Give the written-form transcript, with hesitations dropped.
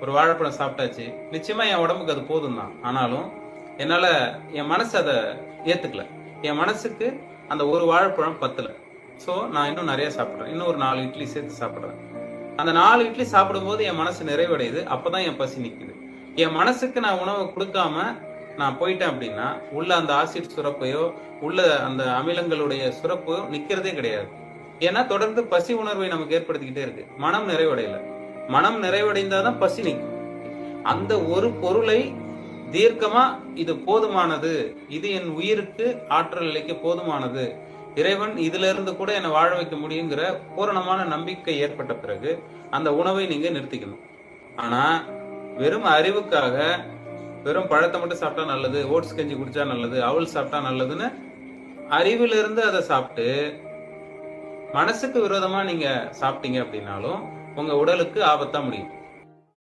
ஒரு வாழைப்பழம் சாப்பிட்டாச்சு, நிச்சயமா என் உடம்புக்கு அது போதும் தான். ஆனாலும் என்னால என் மனசு அதை ஏத்துக்கல. என் மனசுக்கு அந்த ஒரு வாழைப்பழம் பத்தல. சோ நான் இன்னும் நிறைய சாப்பிடுறேன். இன்னும் ஒரு 4 இட்லி சேர்த்து சாப்பிடுறேன். அந்த 4 இட்லி சாப்பிடும்போது என் மனசு நிறைவடையுது. அப்பதான் என் பசி நிக்குது. என் மனசுக்கு நான் உணவை கொடுக்காம நான் போயிட்டேன் அப்படின்னா, உள்ள அந்த ஆசிட் சுரப்பையோ, உள்ள அந்த அமிலங்களுடைய சுரப்போ நிக்கிறதே கிடையாது. ஏன்னா தொடர்ந்து பசி உணர்வை நமக்கு ஏற்படுத்திக்கிட்டே இருக்கு. மனம் நிறைவடையல. மனம் நிறைவடைந்தாதான் பசி நிற்கும். அந்த ஒரு பொருளை தீர்க்கமா இது போதுமானது, இது என் உயிருக்கு ஆற்றல் நிலைக்கு போதுமானது, இறைவன் இதுல இருந்து கூட என்னை வாழ வைக்க முடியுங்கிற பூரணமான நம்பிக்கை ஏற்பட்ட பிறகு அந்த உணவை நீங்க நிறுத்திக்கணும். ஆனா வெறும் அறிவுக்காக வெறும் பழத்தை மட்டும் சாப்பிட்டா நல்லது, ஓட்ஸ் கஞ்சி குடிச்சா நல்லது, அவல் சாப்பிட்டா நல்லதுன்னு அறிவிலிருந்து இருந்து அதை சாப்பிட்டு மனசுக்கு விரோதமா நீங்க சாப்பிட்டீங்க அப்படின்னாலும் உங்க உடலுக்கு ஆபத்தா முடியும்.